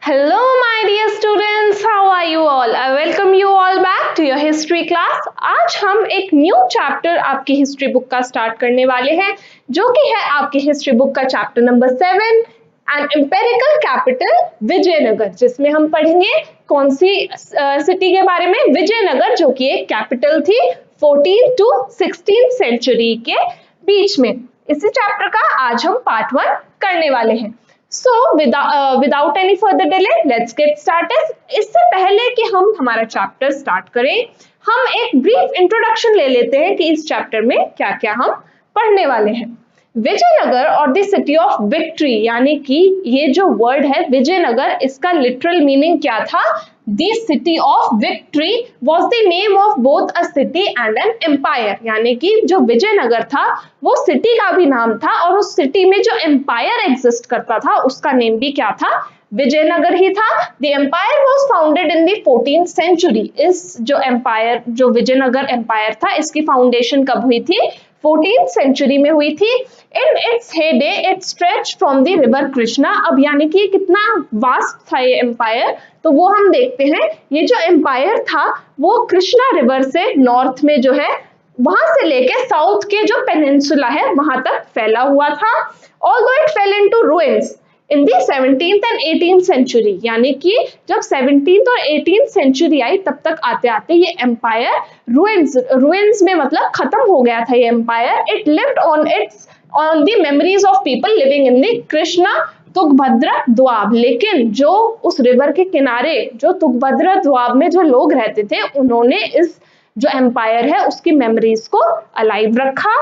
Hello my dear students, how are you all? I welcome you all back to your history class. आज हम एक new chapter आपकी history book का start करने वाले हैं जो कि है आपकी हिस्ट्री बुक का chapter number 7 an imperial capital Vijayanagara, जिसमें हम पढ़ेंगे कौन सी सिटी के बारे में, विजयनगर, जो कि एक कैपिटल थी 14 to 16 सेंचुरी के बीच में। इसी चैप्टर का आज हम पार्ट 1 करने वाले हैं। So without any further delay, let's get started. इससे पहले कि हम हमारा चैप्टर स्टार्ट करें, हम एक ब्रीफ इंट्रोडक्शन ले लेते हैं कि इस चैप्टर में क्या क्या हम पढ़ने वाले हैं। विजयनगर और द सिटी ऑफ विक्ट्री, यानी कि ये जो वर्ड है विजयनगर, इसका लिटरल मीनिंग क्या था? The city of victory was the name of both a city and an empire, यानी कि जो विजयनगर था वो सिटी का भी नाम था और उस सिटी में जो एम्पायर एग्जिस्ट करता था उसका नेम भी क्या था? विजयनगर ही था। The empire was founded in the 14th century. इस जो एम्पायर, जो विजयनगर एम्पायर था, इसकी फाउंडेशन कब हुई थी? 14th सेंचुरी में हुई थी। In its heyday it stretch from the river Krishna. अब यानी कि कितना वास्ट था ये एम्पायर, तो वो हम देखते हैं। ये जो एम्पायर था वो कृष्णा रिवर से नॉर्थ में जो है वहां से लेके साउथ के जो पेनिनसुला है वहां तक फैला हुआ था। Although it fell into ruins in the 17th and 18th century, यानी कि जब 17th और 18th सेंचुरी आई तब तक आते आते ये एम्पायर रुइंस में मतलब खत्म हो गया था ये empire. It lived on the memories of people living in the Krishna Tungabhadra doab. लेकिन जो उस रिवर के किनारे जो तुंगभद्रा द्वाब में जो लोग रहते थे, उन्होंने इस जो एम्पायर है उसकी मेमोरीज को अलाइव रखा।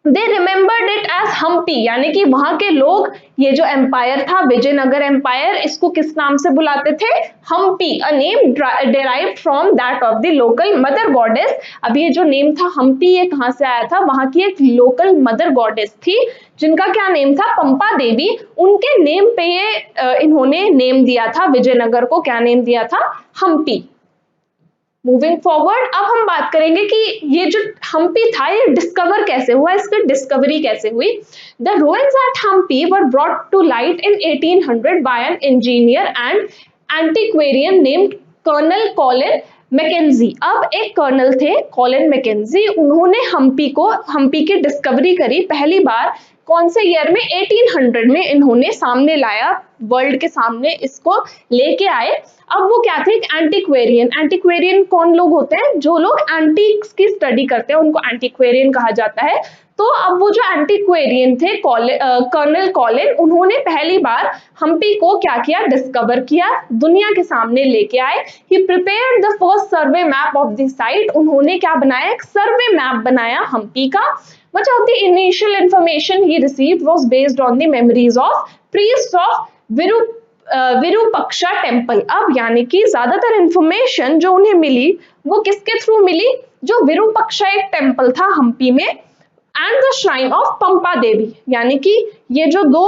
दे रिमेंबर्ड इट एज हम्पी, यानी कि वहां के लोग ये जो एम्पायर था विजयनगर एम्पायर, इसको किस नाम से बुलाते थे? Hampi, a name derived from that of the local mother goddess. अब ये जो नेम था हम्पी, ये कहां से आया था? वहां की एक लोकल मदर गॉडेस थी जिनका क्या नेम था? पंपा देवी। उनके नेम पे ये इन्होंने नेम दिया था विजयनगर को। क्या नेम दिया था? हम्पी। मूविंग फॉरवर्ड, अब हम बात करेंगे कि ये जो हम्पी था ये डिस्कवर कैसे हुआ, इसकी डिस्कवरी कैसे हुई। The ruins at Hampi were brought to light in 1800 by an engineer and antiquarian named colonel Colin Mackenzie. अब एक कर्नल थे कॉलिन मैकेंजी, उन्होंने हम्पी की डिस्कवरी करी पहली बार। कौन से ईयर में? 1800 में इन्होंने सामने लाया, वर्ल्ड के सामने इसको लेके आए। अब वो क्या थे? एंटिक्वेरियन कौन लोग होते हैं? जो लोग एंटीक्स की स्टडी करते हैं उनको एंटिक्वेरियन कहा जाता है। तो अब वो जो एंटिक्वेरियन थे कर्नल कॉलिन, उन्होंने पहली बार हम्पी को क्या किया? डिस्कवर किया, दुनिया के सामने लेके आए। He prepared the first survey map of the site. उन्होंने क्या बनाया? एक सर्वे मैप बनाया हम्पी का। Much of the initial information he received was based on the memories of priests of Virupaksha temple. अब यानी कि ज्यादातर इंफॉर्मेशन जो उन्हें मिली वो किसके थ्रू मिली? जो विरूपक्षा एक टेम्पल था हम्पी में, एंड द श्राइन ऑफ पंपा देवी, यानी कि ये जो दो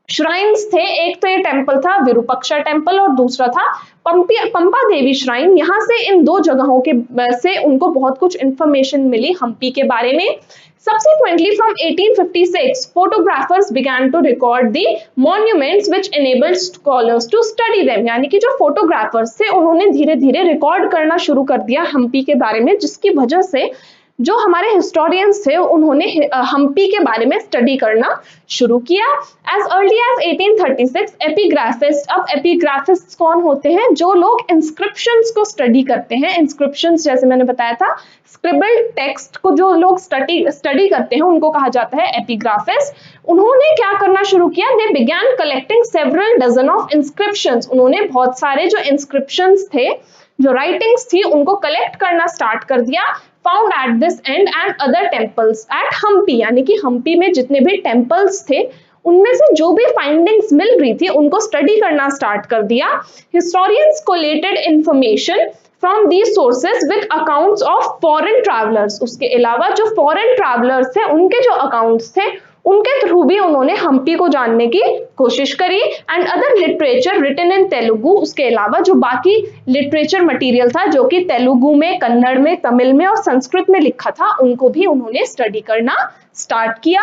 श्राइन्स थे, एक तो ये टेम्पल था विरूपक्षा टेम्पल और दूसरा था पंपा देवी श्राइन। यहाँ से इन दो जगहों के से उनको बहुत कुछ इंफॉर्मेशन मिली हम्पी के बारे में। Subsequently, from 1856, photographers began to record the monuments, which enabled scholars to study them. यानी कि जो फोटोग्राफर्स थे उन्होंने धीरे धीरे रिकॉर्ड करना शुरू कर दिया हम्पी के बारे में, जिसकी वजह से जो हमारे हिस्टोरियंस थे उन्होंने हम्पी के बारे में स्टडी करना शुरू किया। As early as 1836 epigraphist. अब एपिग्राफिस्ट कौन होते हैं? जो लोग इंस्क्रिप्शंस को स्टडी करते हैं। इंस्क्रिप्शंस जैसे मैंने बताया था, स्क्रिबल्ड टेक्स्ट को जो लोग स्टडी करते हैं उनको कहा जाता है एपिग्राफिस्ट। उन्होंने क्या करना शुरू किया? They began collecting several dozen of inscriptions. उन्होंने बहुत सारे जो इंस्क्रिप्शंस थे, जो राइटिंग्स थी, उनको कलेक्ट करना स्टार्ट कर दिया। Found at this and and other temples at Hampi, यानी कि हम्पी में जितने भी टेम्पल्स थे उनमें से जो भी फाइंडिंग्स मिल रही थी उनको स्टडी करना स्टार्ट कर दिया। Historians collated information from these sources with accounts of foreign travellers. उसके अलावा जो फॉरेन ट्रैवलर्स थे उनके जो अकाउंट्स थे उनके थ्रू भी उन्होंने हम्पी को जानने की कोशिश करी। And other literature written in Telugu. उसके अलावा जो बाकी लिटरेचर मटेरियल था जो कि तेलुगु में, कन्नड़ में, तमिल में और संस्कृत में लिखा था, उनको भी उन्होंने स्टडी करना स्टार्ट किया।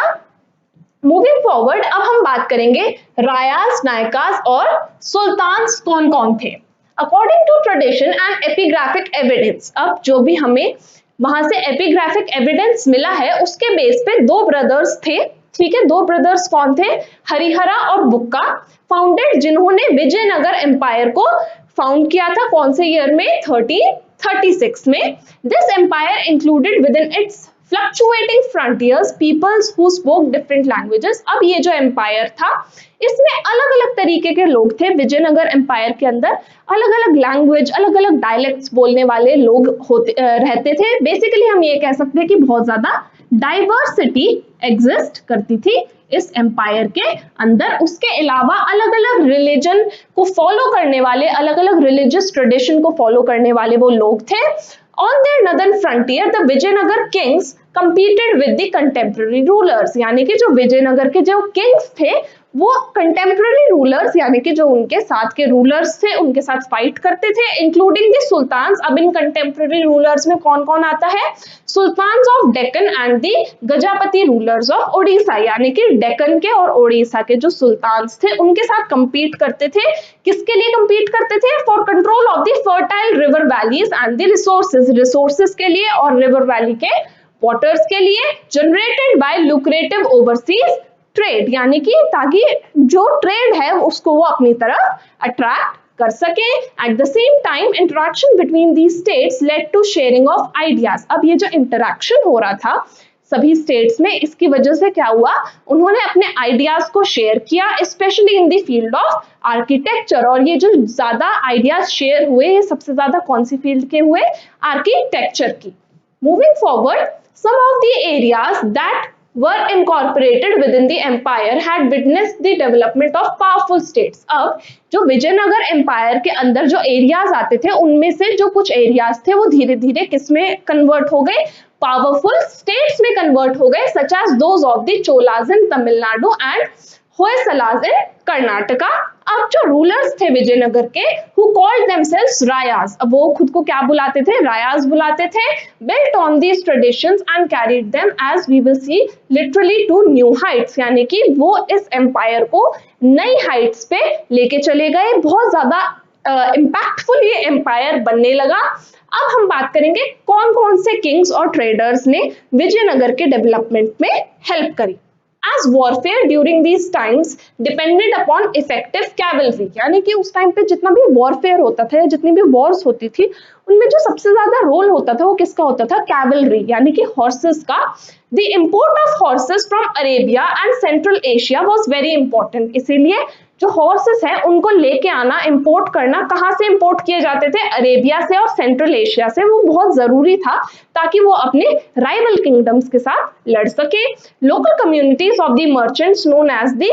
मूविंग फॉरवर्ड, अब हम बात करेंगे रायाज, नायकास और सुल्तान्स कौन कौन थे। According to tradition and epigraphic evidence, अब जो भी हमें वहां से एपिग्राफिक एविडेंस मिला है उसके बेस पे दो ब्रदर्स थे, ठीक है। दो ब्रदर्स कौन थे? हरिहरा और बुक्का, फाउंडेड, जिन्होंने विजयनगर एम्पायर को फाउंड किया था। कौन से ईयर में? 1336 में। This empire included within its fluctuating frontiers peoples who spoke different languages. अब ये जो एम्पायर था इसमें अलग अलग तरीके के लोग थे। विजयनगर एम्पायर के अंदर अलग अलग लैंग्वेज, अलग अलग डायलेक्ट्स बोलने वाले लोग रहते थे। बेसिकली हम ये कह सकते हैं कि बहुत ज्यादा डाइवर्सिटी एग्जिस्ट करती थी इस एम्पायर के अंदर। उसके अलावा अलग अलग रिलीजन को फॉलो करने वाले, अलग अलग रिलीजियस ट्रेडिशन को फॉलो करने वाले वो लोग थे। On their northern frontier, the Vijayanagar kings competed with the contemporary rulers, यानी कि जो विजयनगर के जो किंग्स थे वो कंटेम्पररी रूलर्स यानी कि जो उनके साथ के रूलर्स थे उनके साथ फाइट करते थे, इंक्लूडिंग द सुल्तान्स। अब इन कंटेम्पररी रूलर्स में कौन कौन आता है? Sultans of Deccan and the Gajapati rulers of Odisha, यानी कि डेक्कन के और ओडिशा के जो सुल्तान्स थे उनके साथ कंपीट करते थे। किसके लिए कंपीट करते थे? For control of the fertile river valleys and the resources के लिए और रिवर वैली के वाटर्स के लिए, generated by lucrative overseas trade, यानी कि ताकि जो ट्रेड है उसको वो अपनी तरफ अट्रैक्ट कर सके। At the same time interaction between these states led to sharing of ideas. अब ये जो इंटरेक्शन हो रहा था सभी स्टेट्स में, इसकी वजह से क्या हुआ? उन्होंने अपने आइडियाज को शेयर किया, specially in the field of architecture. और ये जो ज्यादा आइडियाज शेयर हुए ये सबसे ज्यादा कौन सी फील्ड के हुए? आर्किटेक्चर की। Moving forward, some of the areas that were incorporated within the empire had witnessed the development of powerful states. अब जो विजयनगर एम्पायर के अंदर जो एरियाज आते थे उनमें से जो कुछ एरियाज थे वो धीरे धीरे किसमें कन्वर्ट हो गए? पावरफुल स्टेट्स में कन्वर्ट हो गए, such as those of the Cholas in Tamil Nadu and Hoysalas in Karnataka. अब जो रूलर्स थे विजयनगर के, who called themselves रायाज, अब वो खुद को क्या बुलाते थे? रायाज बुलाते थे। built on these traditions and carried them as we will see literally to new heights, यानी कि वो इस एम्पायर को नई हाइट्स पे लेके चले गए। बहुत ज्यादा इम्पैक्टफुल ये एम्पायर बनने लगा। अब हम बात करेंगे कौन कौन से किंग्स और ट्रेडर्स ने विजयनगर के डेवलपमेंट में हेल्प करी। As warfare during these times depended upon effective cavalry, यानी कि उस टाइम पे जितना भी वॉरफेयर होता था या जितनी भी वॉर्स होती थी उनमें जो सबसे ज्यादा रोल होता था वो किसका होता था? कैवलरी, यानी कि हॉर्सेस का। The import of horses from Arabia and Central Asia was very important, इसीलिए जो हॉर्सेस हैं उनको लेके आना, इंपोर्ट करना, कहाँ से इंपोर्ट किए जाते थे? अरेबिया से और सेंट्रल एशिया से। वो बहुत जरूरी था ताकि वो अपने राइवल किंगडम्स के साथ लड़ सके। Local communities of the merchants known as the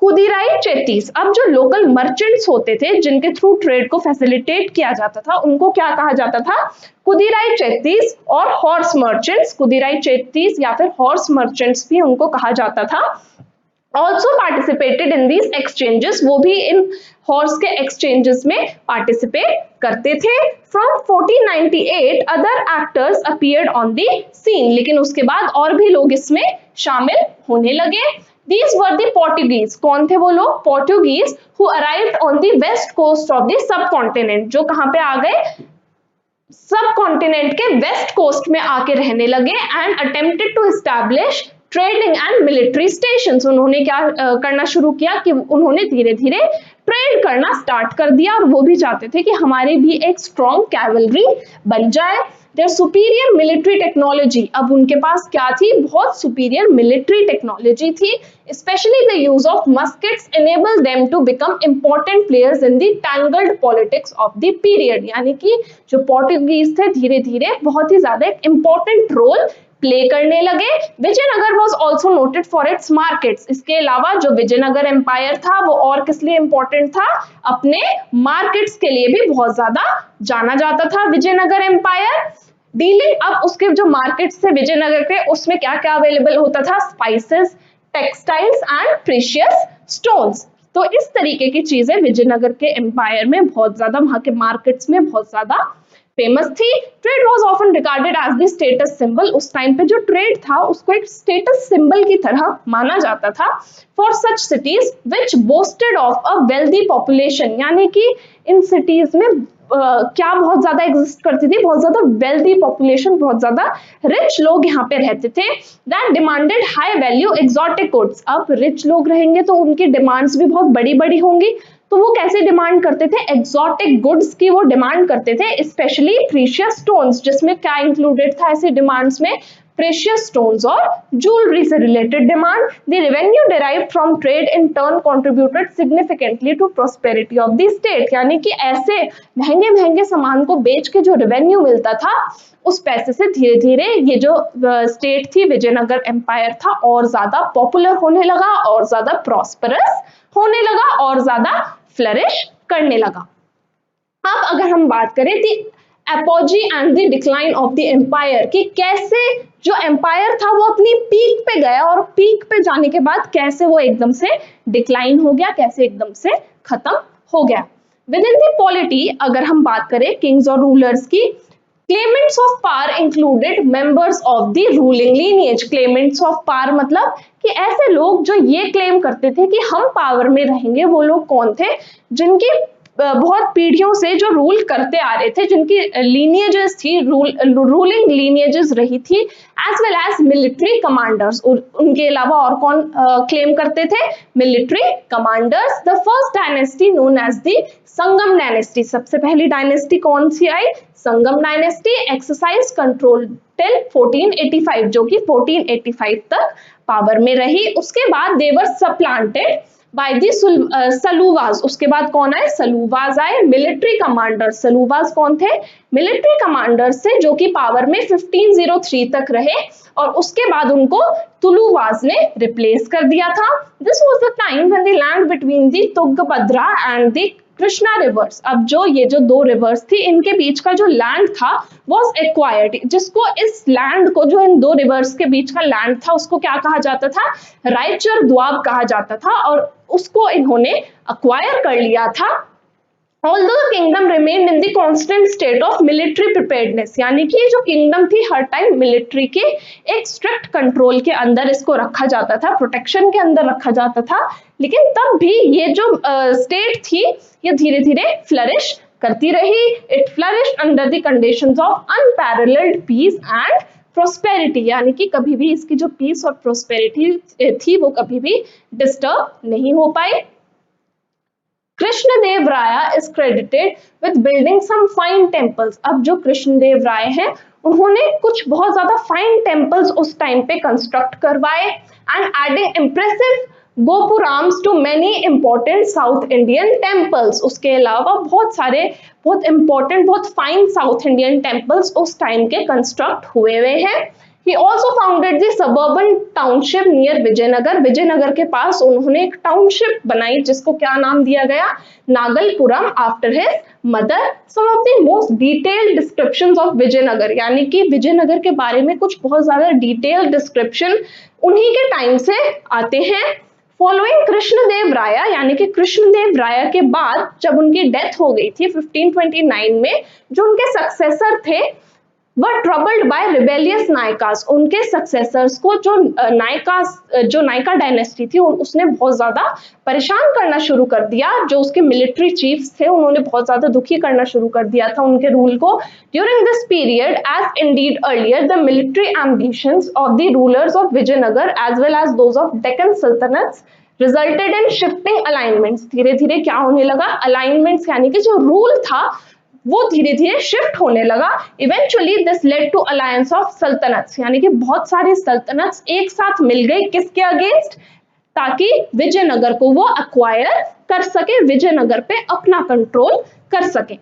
kudirai chettis, अब जो लोकल मर्चेंट्स होते थे जिनके थ्रू ट्रेड को फैसिलिटेट किया जाता था उनको क्या कहा जाता था? कुदिराई चेतीस और हॉर्स मर्चेंट्स। कुदिराई चेतीस या फिर हॉर्स मर्चेंट्स भी उनको कहा जाता था। also participated in these exchanges, वो भी इन हॉर्स के एक्सचेंजेस में पार्टिसिपेट करते थे। From 1498 other actors appeared on the scene, लेकिन उसके बाद और भी लोग इसमें शामिल होने लगे। These were the Portuguese, कौन थे वो लोग? Portuguese who arrived on the west coast of the subcontinent, जो कहाँ पे आ गए? सब कॉन्टिनेंट के वेस्ट कोस्ट में आके रहने लगे। And attempted to establish trading and military stations, उन्होंने क्या करना शुरू किया कि उन्होंने धीरे धीरे ट्रेड करना स्टार्ट कर दिया और वो भी चाहते थे कि हमारी भी एक स्ट्रॉन्ग कैवलरी बन जाए। देयर सुपीरियर मिलिट्री टेक्नोलॉजी, अब उनके पास क्या थी? बहुत सुपीरियर मिलिट्री टेक्नोलॉजी थी। Specially the use of muskets enable them to become important players in the tangled politics of the period, यानी कि जो पोर्टुगीज थे धीरे धीरे बहुत ही ज्यादा एक इंपॉर्टेंट रोल प्ले करने लगे। Vijayanagara was also noted for its markets, इसके अलावा जो विजयनगर एम्पायर था वो और किस लिए इंपॉर्टेंट था? अपने मार्केट्स के लिए भी बहुत ज्यादा जाना जाता था विजयनगर एम्पायर। डीलिंग, अब उसके जो मार्केट्स थे विजयनगर के उसमें क्या क्या अवेलेबल होता था? Spices, textiles and precious stones. तो इस तरीके की चीजें विजयनगर के एम्पायर में बहुत ज्यादा, वहां के मार्केट्स में बहुत ज्यादा फेमस थी। Trade was often regarded as the status symbol, उस टाइम पे जो ट्रेड था उसको एक स्टेटस सिंबल की तरह माना जाता था। For such cities which boasted of a wealthy population, यानी कि इन सिटीज में क्या बहुत ज्यादा एग्जिस्ट करती थी, बहुत ज्यादा वेल्दी पॉपुलेशन, बहुत ज्यादा रिच लोग यहाँ पे रहते थे। That demanded high value exotic goods, अब रिच लोग रहेंगे तो उनकी डिमांड्स भी बहुत बड़ी बड़ी होंगी, तो वो कैसे डिमांड करते थे, एक्सोटिक गुड्स की वो डिमांड करते थे, स्पेशली प्रीशियस स्टोन्स, जिसमें क्या इंक्लूडेड था ऐसे डिमांड्स में, प्रेशियस स्टोन्स और ज्वेलरी से related demand. The revenue derived from trade in turn contributed significantly to prosperity of the state, यानी कि ऐसे महंगे महंगे सामान को बेच के जो रेवेन्यू मिलता था उस पैसे से धीरे धीरे ये जो स्टेट थी विजयनगर एम्पायर था और ज्यादा पॉपुलर होने लगा, और ज्यादा प्रॉस्परस होने लगा, और ज्यादा फ्लरिश करने लगा। अब अगर हम बात करें the apogee and the decline of the empire, कि कैसे जो एम्पायर था वो अपनी पीक पे गया और पीक पे जाने के बाद कैसे वो एकदम से डिक्लाइन हो गया, कैसे एकदम से खत्म हो गया। विद इन द पॉलिटी अगर हम बात करें किंग्स और रूलर्स की, Clements of power included members of the ruling lineage. Clements of power मतलब कि ऐसे लोग जो ये क्लेम करते थे कि हम पावर में रहेंगे, वो लोग कौन थे, जिनकी बहुत पीढ़ियों से जो रूल करते आ रहे थे, जिनकी लीनिएजेस थी, रूलिंग लीनिएजेस रही थी, as well as military commanders. उनके अलावा और कौन क्लेम करते थे, military commanders. The first dynasty known as the Sangama dynasty, सबसे पहली डायनेस्टी कौन सी आई, Sangama dynasty, exercise control till 1485, जो कि 1485 तक पावर में रही। उसके बाद देवर सप्लांटेड बाय दी सलूवाज, उसके बाद कौन आए, सलूवाज आए। मिलिट्री कमांडर, सलूवाज कौन थे, मिलिट्री कमांडर्स थे जो कि पावर में 1503 तक रहे, और उसके बाद उनको तुलुवाज ने रिप्लेस कर दिया था। This was the time when the land between the Tungabhadra and the Krishna reverse, अब जो ये जो दो रिवर्स थी इनके बीच का जो लैंड था वॉज एक्वायर्ड, जिसको इस लैंड को, जो इन दो रिवर्स के बीच का लैंड था उसको क्या कहा जाता था, रायचर द्वाब कहा जाता था, और उसको इन्होंने अक्वायर कर लिया था। Although the kingdom remained in the constant state of military preparedness, यानी कि जो किंगडम थी हर टाइम मिलिट्री के एक स्ट्रिक्ट कंट्रोल के अंदर इसको रखा जाता था, प्रोटेक्शन के अंदर रखा जाता था, लेकिन तब भी ये जो स्टेट थी ये धीरे धीरे फ्लरिश करती रही। It flourish under the conditions of unparalleled peace and prosperity, यानी कि कभी भी इसकी जो पीस और प्रोस्पेरिटी थी वो कभी भी डिस्टर्ब नहीं हो पाई। Krishnadeva Raya is credited with building some fine temples, अब जो कृष्णदेव राय हैं उन्होंने कुछ बहुत ज्यादा फाइन टेम्पल्स उस टाइम पे कंस्ट्रक्ट करवाए, and adding impressive gopurams to many important south Indian temples, उसके अलावा बहुत सारे बहुत इंपॉर्टेंट बहुत फाइन साउथ इंडियन टेम्पल्स उस टाइम के कंस्ट्रक्ट हुए हुए हैं। He also founded the suburban township near Vijayanagar, Vijayanagara के पास उन्होंने एक टाउनशिप बनाई जिसको क्या नाम दिया गया, Nagalapuram, after his mother. Some of the most detailed descriptions of Vijayanagara, यानी कि विजयनगर के बारे में कुछ बहुत ज्यादा डिटेल्ड डिस्क्रिप्शन उन्हीं के टाइम से आते हैं। फॉलोइंग कृष्णदेव राय, यानी कि कृष्णदेव राय के बाद जब उनकी डेथ हो गई थी 1529 में, जो उनके सक्सेसर थे were troubled by rebellious नायकास, उनके सक्सेसर्स को जो नायका डायनेस्टी थी उसने बहुत ज्यादा परेशान करना शुरू कर दिया, जो उसके मिलिट्री चीफ्स थे उन्होंने बहुत ज्यादा दुखी करना शुरू कर दिया था उनके रूल को। During this period as indeed earlier the military ambitions of the rulers of Vijayanagara as well as those of Deccan sultanates resulted in shifting alignments, धीरे धीरे क्या होने लगा, अलाइनमेंट्स यानी कि जो रूल था वो धीरे धीरे शिफ्ट होने लगा। Eventually this led to alliance of sultanates, यानी कि बहुत सारी सल्तनट्स एक साथ मिल गई किसके अगेंस्ट, ताकि विजयनगर को वो अक्वायर कर सके, विजयनगर पे अपना कंट्रोल कर सके।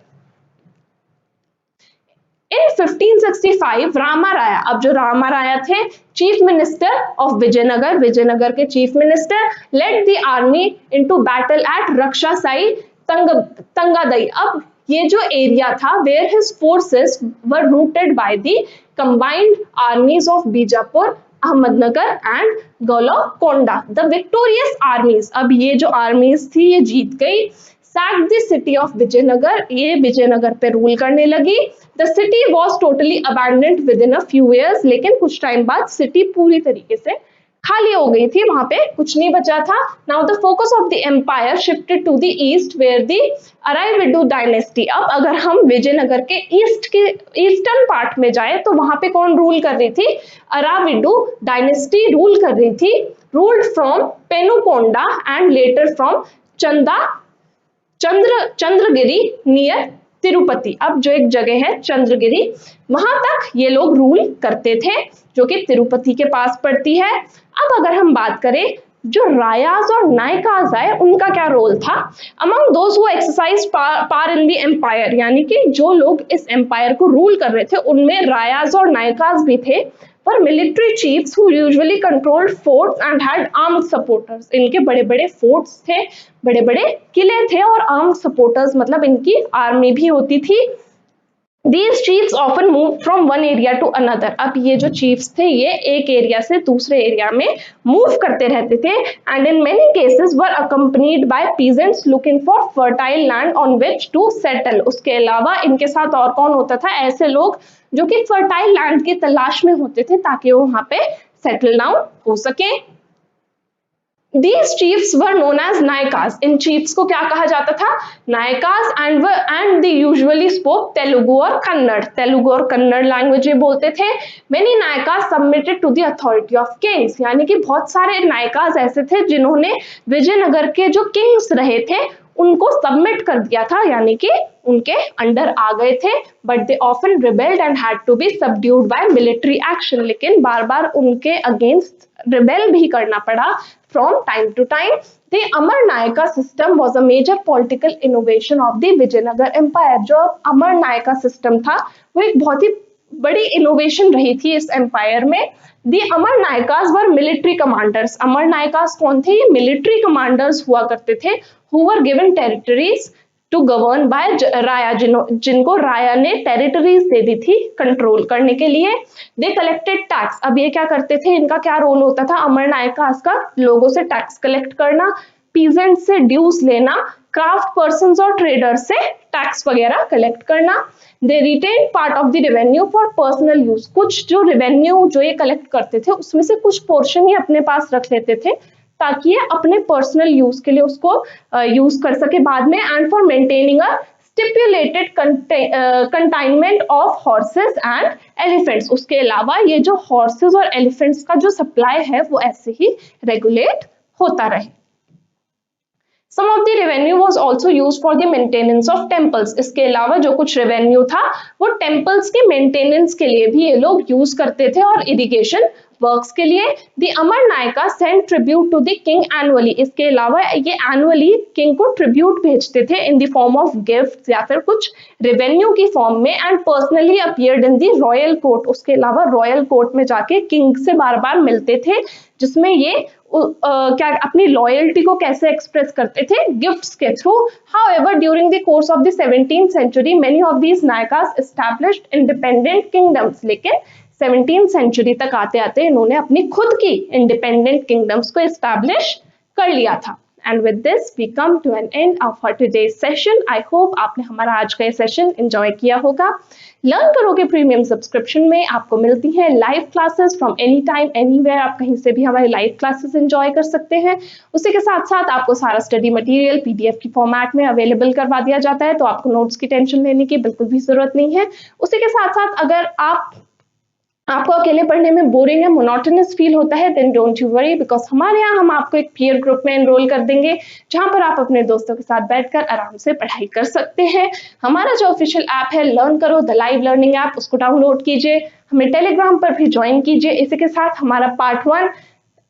इन 1565 रामा राया, अब जो रामा राया थे chief minister of Vijayanagara, Vijayanagara के chief minister, led the army into battle at Rakshasi Tangadi. अब ये जो एरिया था where his forces were routed by the combined armies of Bijapur, Ahmadnagar and Golconda. The victorious armies, अब ये जो आर्मीज थी ये जीत गई। sacked the city of Vijayanagara, ये विजयनगर पे रूल करने लगी। The city was totally abandoned within a few years, लेकिन कुछ टाइम बाद सिटी पूरी तरीके से खाली हो गई थी, वहां पे कुछ नहीं बचा था। Now the focus of the empire shifted to the east where the Aravidu dynasty. अब अगर हम विजयनगर के ईस्टर्न पार्ट में जाए तो वहां पे कौन रूल कर रही थी? अराविडू डायनेस्टी रूल कर रही थी, ruled from Penukonda and later from Chandragiri near Tirupati. अब जो एक जगह है चंद्रगिरी, वहां तक ये लोग रूल करते थे, जो कि तिरुपति के पास पड़ती है। अब अगर हम बात करें जो रायाज और नायकाज आए, उनका क्या रोल था? Among those who exercise power in the empire, यानी कि जो लोग इस एम्पायर को रूल कर रहे थे उनमें रायाज और नायकाज भी थे। पर military chiefs who usually controlled forts and had armed supporters, इनके बड़े बड़े फोर्ट्स थे, बड़े बड़े किले थे, और आर्म्ड सपोर्टर्स मतलब इनकी आर्मी भी होती थी। These chiefs often moved from one area to another. अब ये जो chiefs थे ये एक एरिया से दूसरे एरिया में मूव करते रहते थे, and in many cases were accompanied by peasants looking for fertile land on which to settle. उसके अलावा इनके साथ और कौन होता था? ऐसे लोग जो कि fertile land की तलाश में होते थे ताकि वो वहां पे settle down हो सके। These chiefs were known as नायकास, in chiefs को क्या कहा जाता था? नायकास, and they usually spoke Telugu और कन्नड़, तेलुगु और कन्नड़ लैंग्वेज ये बोलते थे। Many नायकास submitted to the authority of kings, यानी कि बहुत सारे नायकास ऐसे थे जिन्होंने विजयनगर के जो किंग्स रहे थे उनको सबमिट कर दिया था, यानी कि उनके अंडर आ गए थे। But they often rebelled and had to be subdued by military action, लेकिन बार बार उनके अगेंस्ट रिबेल भी करना पड़ा from time to time. The Amar Nayaka system was a major political innovation of the Vijayanagar Empire. जो अमर Nykaa system था वो एक बहुत ही बड़ी इनोवेशन रही थी इस एम्पायर में। The amara nayakas were military commanders, amara nayakas कौन थे? ये मिलिट्री कमांडर्स हुआ करते थे, who were given territories to govern by Raya, जिनको राया ने टेरिटरीज दे दी थी कंट्रोल करने के लिए। दे कलेक्टेड टैक्स, अब ये क्या करते थे? इनका क्या रोल होता था अमर नायकास का? लोगों से टैक्स कलेक्ट करना, पीजेंट से ड्यूज लेना, क्राफ्ट पर्संस और ट्रेडर्स से टैक्स वगैरह कलेक्ट करना। They retained part of the revenue for personal use, कुछ जो रेवेन्यू जो ये कलेक्ट करते थे उसमें से कुछ पोर्शन ही अपने पास रख लेते थे ताकि ये अपने पर्सनल यूज के लिए उसको यूज कर सके बाद में। And for maintaining a stipulated containment of horses and elephants, उसके अलावा ये जो हॉर्सेस और एलिफेंट्स का जो सप्लाई है वो ऐसे ही रेगुलेट होता रहे। Some of the revenue was also used for the maintenance of temples. इसके अलावा जो कुछ रेवेन्यू था वो टेम्पल्स के मेंटेनेंस के लिए भी ये लोग यूज करते थे और इरिगेशन वर्क्स के लिए। The amara nayaka send tribute to the king annually, इसके अलावा ये एनुअली किंग को ट्रिब्यूट भेजते थे in the form of gift या फिर कुछ रेवेन्यू की फॉर्म में। And personally appeared in the royal court, उसके अलावा रॉयल कोर्ट में जाके किंग से बार बार मिलते थे, जिसमें ये क्या अपनी लॉयल्टी को कैसे एक्सप्रेस करते थे? गिफ्ट्स के through. However during the course of the 17th century many of these nayakas established independent kingdoms, लेकिन 17th सेंचुरी तक आते आते इन्होंने अपनी खुद की इंडिपेंडेंट किंगडम्स को एस्टैब्लिश कर लिया था। And with this we come to an end of our today's session. I hope आपने हमारा आज का ये सेशन एंजॉय किया होगा। लर्न करो के प्रीमियम सब्सक्रिप्शन में आपको मिलती हैं live classes from any time anywhere, आप कहीं से भी हमारी लाइव क्लासेस एंजॉय कर सकते हैं। उसी के साथ साथ आपको सारा स्टडी मटेरियल पीडीएफ की फॉर्मेट में अवेलेबल करवा दिया जाता है, तो आपको नोट्स की टेंशन लेने की बिल्कुल भी जरूरत नहीं है। उसी के साथ साथ अगर आपको अकेले पढ़ने में बोरिंग या मोनोटोनस फील होता है then don't you worry, because हमारे यहाँ हम आपको एक पीयर ग्रुप में एनरोल कर देंगे जहां पर आप अपने दोस्तों के साथ बैठकर आराम से पढ़ाई कर सकते हैं। हमारा जो ऑफिशियल ऐप है लर्न करो द लाइव लर्निंग ऐप, उसको डाउनलोड कीजिए, हमें टेलीग्राम पर भी ज्वाइन कीजिए। इसी के साथ हमारा पार्ट 1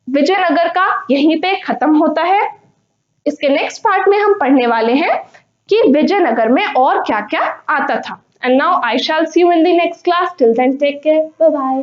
विजयनगर का यहीं पे खत्म होता है। इसके नेक्स्ट पार्ट में हम पढ़ने वाले हैं कि विजयनगर में और क्या क्या आता था। And now I shall see you in the next class. Till then, take care. Bye-bye.